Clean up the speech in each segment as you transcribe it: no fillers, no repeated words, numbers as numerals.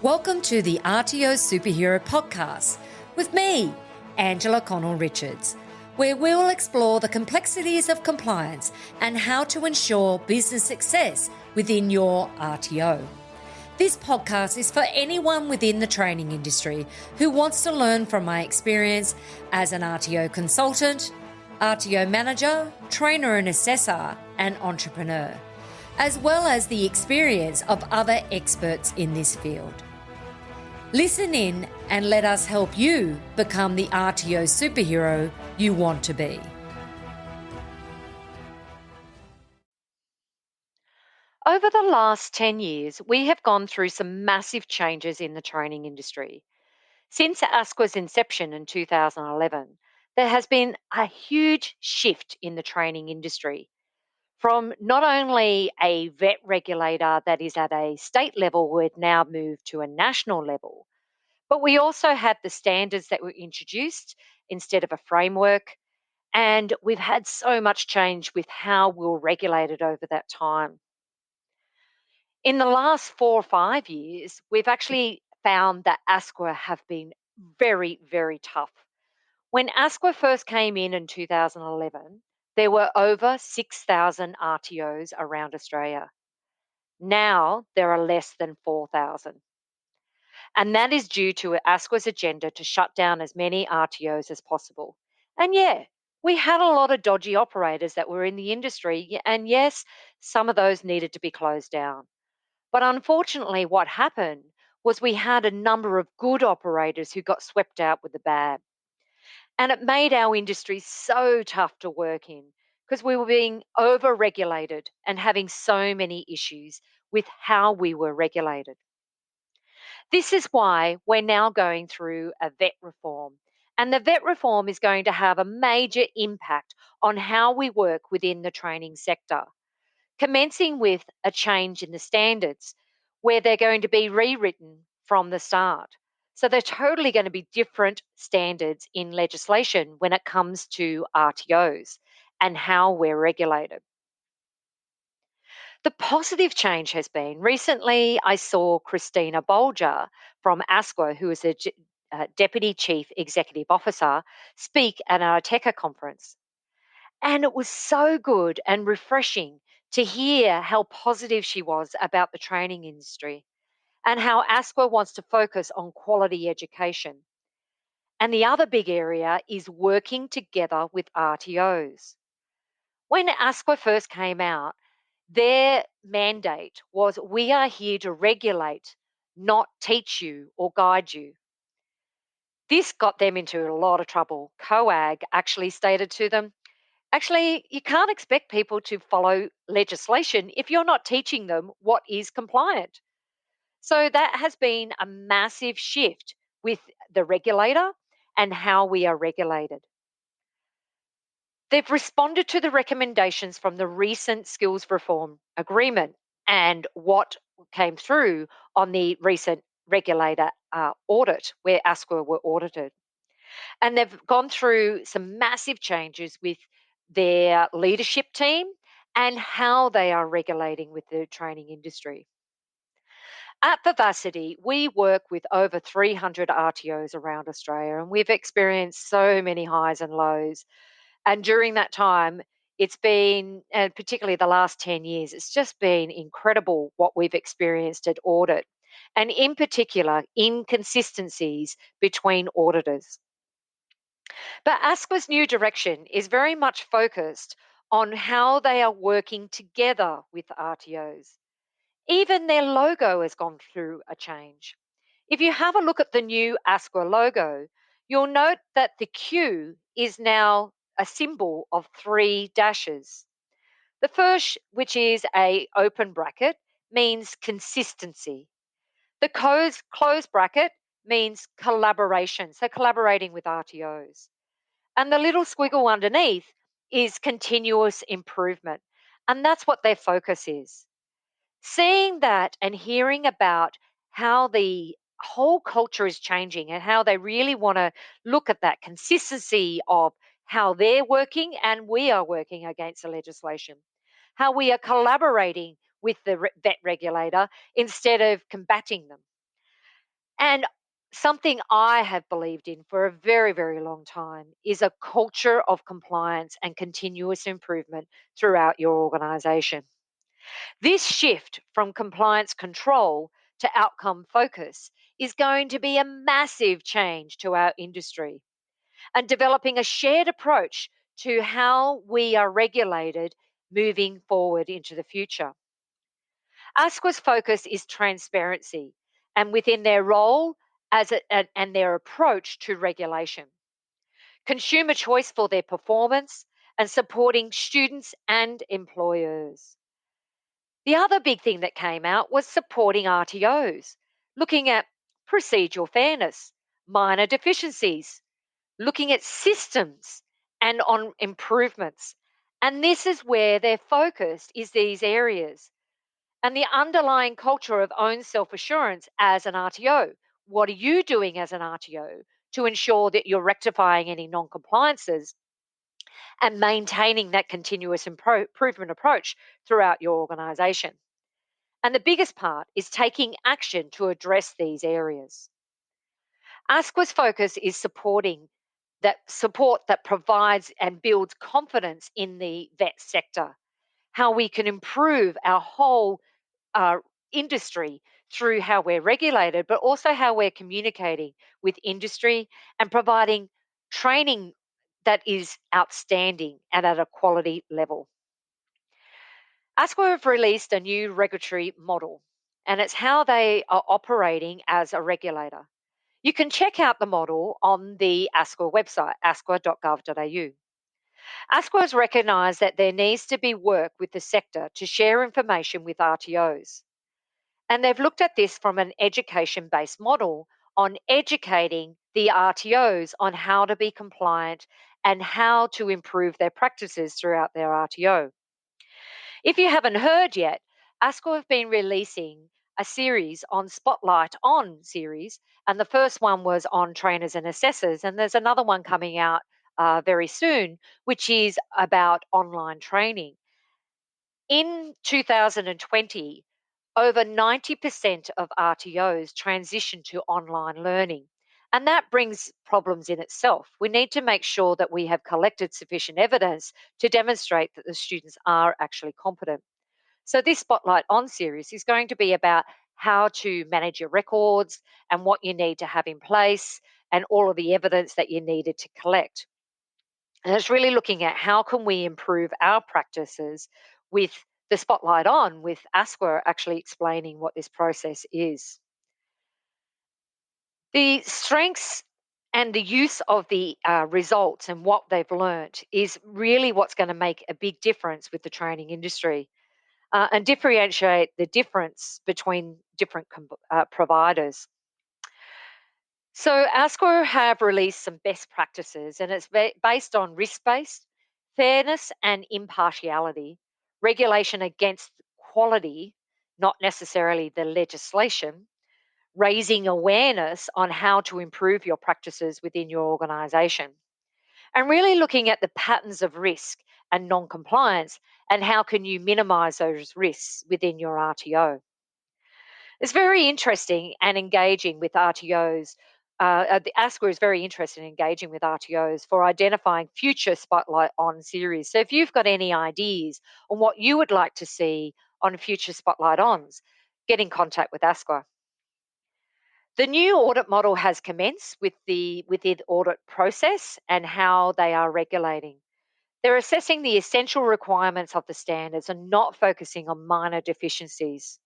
Welcome to the RTO Superhero Podcast with me, Angela Connell-Richards, where we'll explore the complexities of compliance and how to ensure business success within your RTO. This podcast is for anyone within the training industry who wants to learn from my experience as an RTO consultant, RTO manager, trainer and assessor, and entrepreneur, as well as the experience of other experts in this field. Listen in and let us help you become the RTO superhero you want to be. Over the last 10 years, we have gone through some massive changes in the training industry. Since ASQA's inception in 2011, there has been a huge shift in the training industry from not only a vet regulator that is at a state level, we've now moved to a national level. But we also had the standards that were introduced instead of a framework. And we've had so much change with how we're regulated over that time. In the last 4 or 5 years, we've actually found that ASQA have been very, very tough. When ASQA first came in 2011, there were over 6,000 RTOs around Australia. Now there are less than 4,000. And that is due to ASQA's agenda to shut down as many RTOs as possible. And yeah, we had a lot of dodgy operators that were in the industry. And yes, some of those needed to be closed down. But unfortunately, what happened was we had a number of good operators who got swept out with the bad. And it made our industry so tough to work in because we were being over regulated and having so many issues with how we were regulated. This is why we're now going through a vet reform. And the vet reform is going to have a major impact on how we work within the training sector, commencing with a change in the standards where they're going to be rewritten from the start. So they're totally going to be different standards in legislation when it comes to RTOs and how we're regulated. The positive change has been recently I saw Christina Bolger from ASQA, who is a Deputy Chief Executive Officer, speak at our TECA conference. And it was so good and refreshing to hear how positive she was about the training industry and how ASQA wants to focus on quality education. And the other big area is working together with RTOs. When ASQA first came out, their mandate was we are here to regulate, not teach you or guide you. This got them into a lot of trouble. COAG actually stated to them, actually, you can't expect people to follow legislation if you're not teaching them what is compliant. So that has been a massive shift with the regulator and how we are regulated. They've responded to the recommendations from the recent skills reform agreement and what came through on the recent regulator audit where ASQA were audited. And they've gone through some massive changes with their leadership team and how they are regulating with the training industry. At Vivacity, we work with over 300 RTOs around Australia, and we've experienced so many highs and lows. And during that time, it's been, and particularly the last 10 years, it's just been incredible what we've experienced at audit, and in particular, inconsistencies between auditors. But ASQA's new direction is very much focused on how they are working together with RTOs. Even their logo has gone through a change. If you have a look at the new ASQA logo, you'll note that the Q is now a symbol of 3 dashes. The first, which is a open bracket, means consistency. The closed bracket means collaboration, so collaborating with RTOs. And the little squiggle underneath is continuous improvement. And that's what their focus is. Seeing that and hearing about how the whole culture is changing and how they really want to look at that consistency of how they're working and we are working against the legislation, how we are collaborating with the vet regulator instead of combating them. And something I have believed in for a very, very long time is a culture of compliance and continuous improvement throughout your organization. This shift from compliance control to outcome focus is going to be a massive change to our industry, and developing a shared approach to how we are regulated moving forward into the future. ASQA's focus is transparency and within their role and their approach to regulation, consumer choice for their performance, and supporting students and employers. The other big thing that came out was supporting RTOs, looking at procedural fairness, minor deficiencies, looking at systems and on improvements. And this is where their focus is these areas. And the underlying culture of own self assurance as an RTO. What are you doing as an RTO to ensure that you're rectifying any non compliances and maintaining that continuous improvement approach throughout your organization? And the biggest part is taking action to address these areas. ASQA's focus is supporting that support that provides and builds confidence in the vet sector, how we can improve our whole uh, industry through how we're regulated, but also how we're communicating with industry and providing training that is outstanding and at a quality level. ASQA have released a new regulatory model, and it's how they are operating as a regulator. You can check out the model on the ASQA website, asqa.gov.au. ASQA has recognised that there needs to be work with the sector to share information with RTOs. And they've looked at this from an education based model on educating the RTOs on how to be compliant and how to improve their practices throughout their RTO. If you haven't heard yet, ASQA have been releasing a series on Spotlight On series, and the first one was on trainers and assessors, and there's another one coming out very soon, which is about online training. In 2020, over 90% of RTOs transition to online learning. And that brings problems in itself. We need to make sure that we have collected sufficient evidence to demonstrate that the students are actually competent. So, this Spotlight On series is going to be about how to manage your records and what you need to have in place and all of the evidence that you needed to collect. And it's really looking at how can we improve our practices with the Spotlight On, with ASQA actually explaining what this process is. The strengths and the use of the results and what they've learnt is really what's going to make a big difference with the training industry. And differentiate the difference between different providers. So, ASQA have released some best practices, and it's based on risk based, fairness, and impartiality, regulation against quality, not necessarily the legislation, raising awareness on how to improve your practices within your organisation, and really looking at the patterns of risk and non-compliance and how can you minimize those risks within your RTO. It's very interesting and engaging with RTOs. The ASQA is very interested in engaging with RTOs for identifying future Spotlight On series. So if you've got any ideas on what you would like to see on future Spotlight Ons, get in contact with ASQA. The new audit model has commenced with the audit process and how they are regulating. They're assessing the essential requirements of the standards and not focusing on minor deficiencies.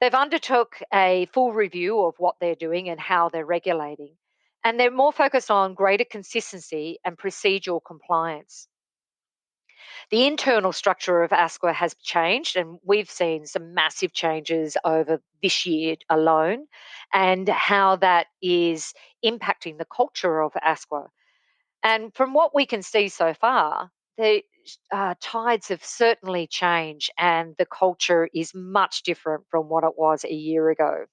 They've undertook a full review of what they're doing and how they're regulating, and they're more focused on greater consistency and procedural compliance. The internal structure of ASQA has changed, and we've seen some massive changes over this year alone, and how that is impacting the culture of ASQA. And from what we can see so far, the tides have certainly changed, and the culture is much different from what it was a year ago.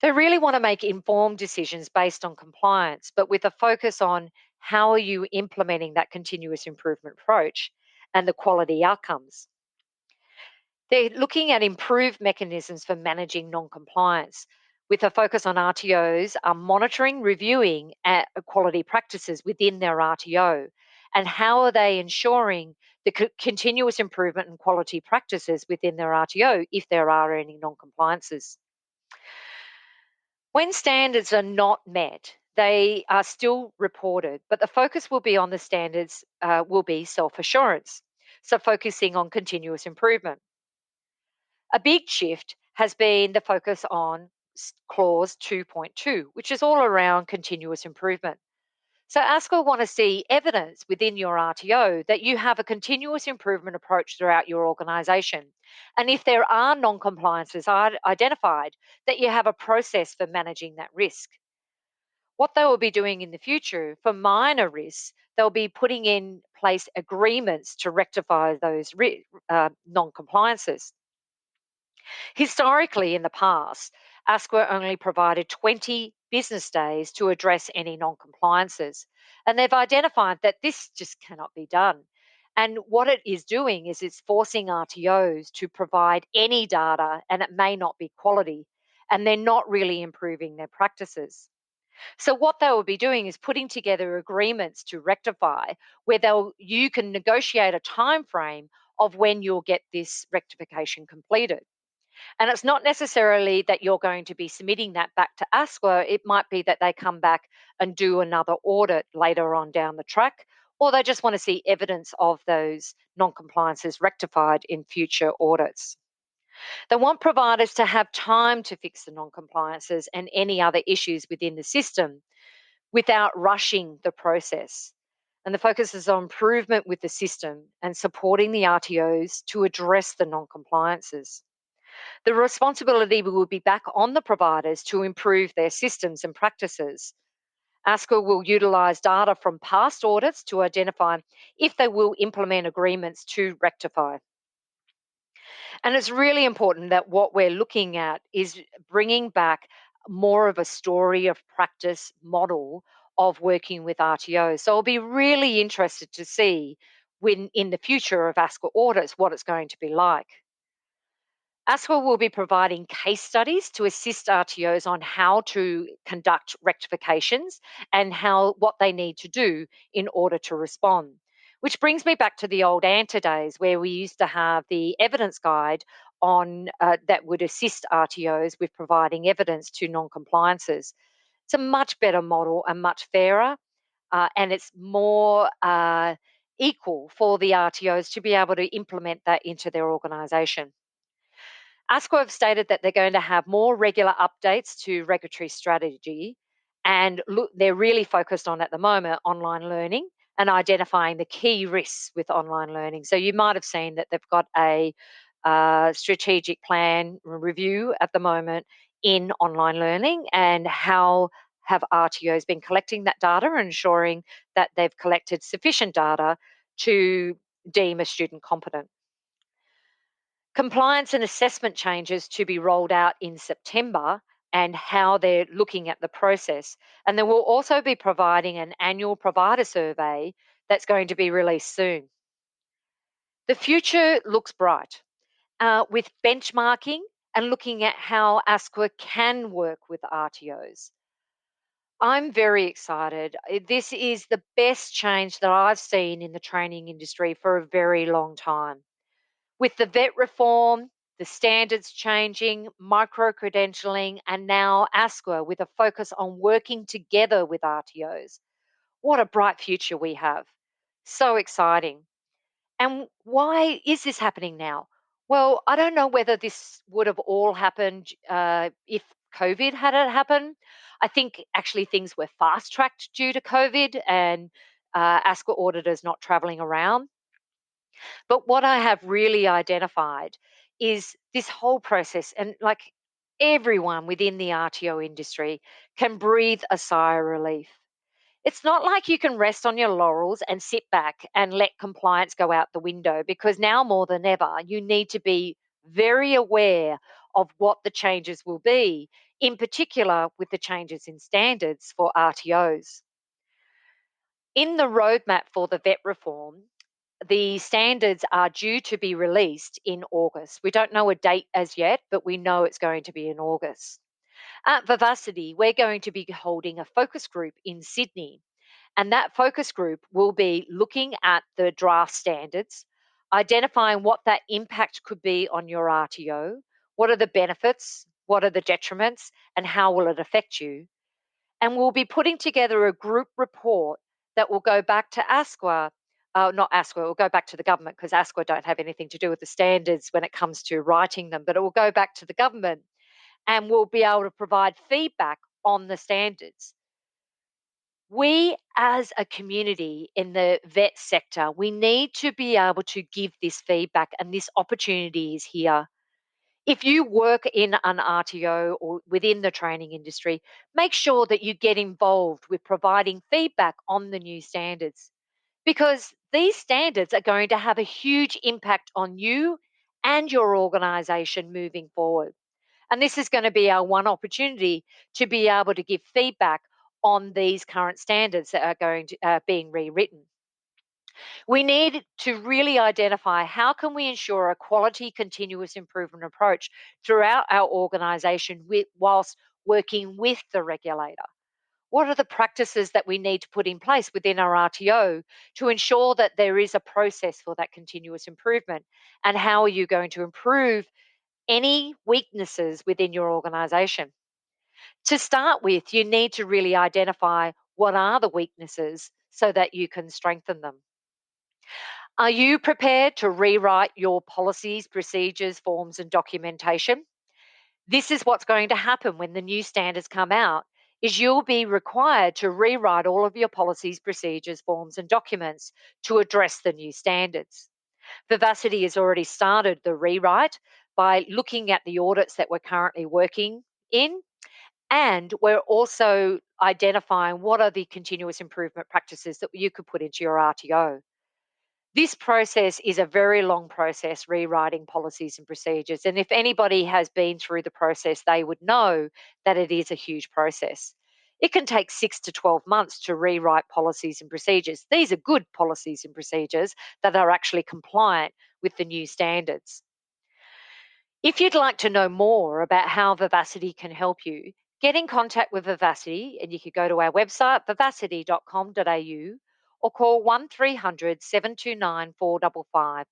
They really want to make informed decisions based on compliance, but with a focus on how are you implementing that continuous improvement approach and the quality outcomes. They're looking at improved mechanisms for managing non compliance, with a focus on RTOs are monitoring, reviewing quality practices within their RTO, and how are they ensuring the continuous improvement and quality practices within their RTO if there are any non-compliances. When standards are not met, they are still reported, but the focus will be on the standards, will be self-assurance. So focusing on continuous improvement. A big shift has been the focus on clause 2.2, which is all around continuous improvement. So ASQA want to see evidence within your RTO that you have a continuous improvement approach throughout your organisation. And if there are non-compliances identified, that you have a process for managing that risk. What they will be doing in the future for minor risks, they'll be putting in place agreements to rectify those non-compliances. Historically, in the past, ASQA only provided 20 business days to address any non-compliances, and they've identified that this just cannot be done. And what it is doing is it's forcing RTOs to provide any data, and it may not be quality, and they're not really improving their practices. So what they will be doing is putting together agreements to rectify, where you can negotiate a time frame of when you'll get this rectification completed. And it's not necessarily that you're going to be submitting that back to ASQA. It might be that they come back and do another audit later on down the track, or they just want to see evidence of those non-compliances rectified in future audits. They want providers to have time to fix the non-compliances and any other issues within the system without rushing the process. And the focus is on improvement with the system and supporting the RTOs to address the non-compliances. The responsibility will be back on the providers to improve their systems and practices. ASQA will utilise data from past audits to identify if they will implement agreements to rectify. And it's really important that what we're looking at is bringing back more of a story of practice model of working with RTOs. So I'll be really interested to see when in the future of ASQA audits what it's going to be like. ASQA will be providing case studies to assist RTOs on how to conduct rectifications and what they need to do in order to respond. Which brings me back to the old ANTA days where we used to have the evidence guide on that would assist RTOs with providing evidence to non-compliances. It's a much better model and much fairer, and it's more equal for the RTOs to be able to implement that into their organisation. ASQA have stated that they're going to have more regular updates to regulatory strategy, and they're really focused on at the moment online learning and identifying the key risks with online learning. So you might have seen that they've got a strategic plan review at the moment in online learning, and how have RTOs been collecting that data and ensuring that they've collected sufficient data to deem a student competent. Compliance and assessment changes to be rolled out in September, and how they're looking at the process. And they will also be providing an annual provider survey that's going to be released soon. The future looks bright with benchmarking and looking at how ASQA can work with RTOs. I'm very excited. This is the best change that I've seen in the training industry for a very long time. With the vet reform, the standards changing, micro credentialing, and now ASQA with a focus on working together with RTOs. What a bright future we have. So exciting. And why is this happening now? Well, I don't know whether this would have all happened if COVID had it happen. I think actually things were fast tracked due to COVID and ASQA auditors not traveling around. But what I have really identified is this whole process, and like everyone within the RTO industry can breathe a sigh of relief. It's not like you can rest on your laurels and sit back and let compliance go out the window, because now more than ever, you need to be very aware of what the changes will be, in particular with the changes in standards for RTOs. In the roadmap for the vet reform, the standards are due to be released in August. We don't know a date as yet, but we know it's going to be in August. At Vivacity, we're going to be holding a focus group in Sydney. And that focus group will be looking at the draft standards, identifying what that impact could be on your RTO, what are the benefits, what are the detriments, and how will it affect you. And we'll be putting together a group report that will go back to ASQA. Not ASQA, it will go back to the government because ASQA don't have anything to do with the standards when it comes to writing them, but it will go back to the government and we'll be able to provide feedback on the standards. We as a community in the vet sector, we need to be able to give this feedback, and this opportunity is here. If you work in an RTO or within the training industry, make sure that you get involved with providing feedback on the new standards because these standards are going to have a huge impact on you and your organisation moving forward. And this is going to be our one opportunity to be able to give feedback on these current standards that are going to being rewritten. We need to really identify how can we ensure a quality continuous improvement approach throughout our organisation whilst working with the regulator. What are the practices that we need to put in place within our RTO to ensure that there is a process for that continuous improvement? And how are you going to improve any weaknesses within your organisation? To start with, you need to really identify what are the weaknesses so that you can strengthen them. Are you prepared to rewrite your policies, procedures, forms, and documentation? This is what's going to happen when the new standards come out is you'll be required to rewrite all of your policies, procedures, forms, and documents to address the new standards. Vivacity has already started the rewrite by looking at the audits that we're currently working in, and we're also identifying what are the continuous improvement practices that you could put into your RTO. This process is a very long process, rewriting policies and procedures. And if anybody has been through the process, they would know that it is a huge process. It can take 6 to 12 months to rewrite policies and procedures. These are good policies and procedures that are actually compliant with the new standards. If you'd like to know more about how Vivacity can help you, get in contact with Vivacity and you can go to our website, vivacity.com.au, or call 1300 729 455.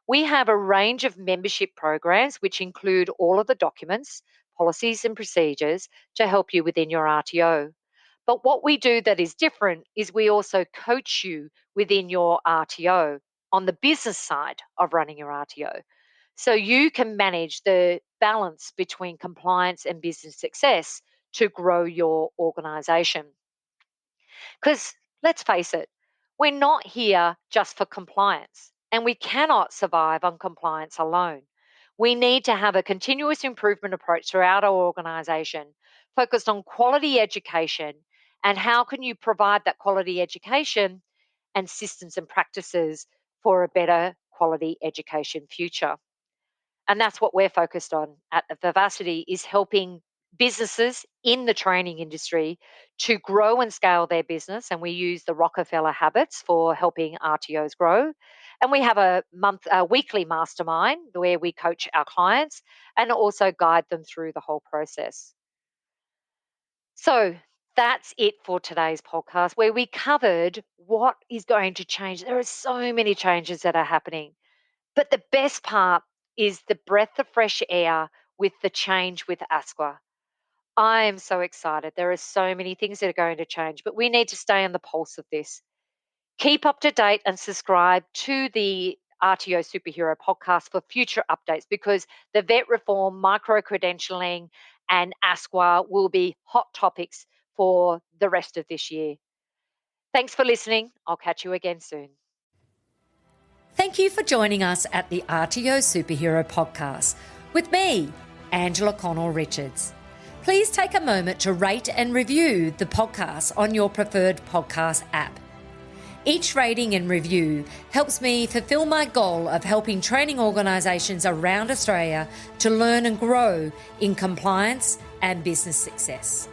We have a range of membership programs which include all of the documents, policies, and procedures to help you within your RTO. But what we do that is different is we also coach you within your RTO on the business side of running your RTO. So you can manage the balance between compliance and business success to grow your organization. Because let's face it, we're not here just for compliance, and we cannot survive on compliance alone. We need to have a continuous improvement approach throughout our organization, focused on quality education and how can you provide that quality education and systems and practices for a better quality education future. And that's what we're focused on at Vivacity is helping businesses in the training industry to grow and scale their business. And we use the Rockefeller habits for helping RTOs grow. And we have a weekly mastermind where we coach our clients and also guide them through the whole process. So that's it for today's podcast, where we covered what is going to change. There are so many changes that are happening. But the best part is the breath of fresh air with the change with ASQA. I am so excited. There are so many things that are going to change, but we need to stay on the pulse of this. Keep up to date and subscribe to the RTO Superhero podcast for future updates because the vet reform, micro credentialing, and ASQA will be hot topics for the rest of this year. Thanks for listening. I'll catch you again soon. Thank you for joining us at the RTO Superhero podcast with me, Angela Connell-Richards. Please take a moment to rate and review the podcast on your preferred podcast app. Each rating and review helps me fulfill my goal of helping training organisations around Australia to learn and grow in compliance and business success.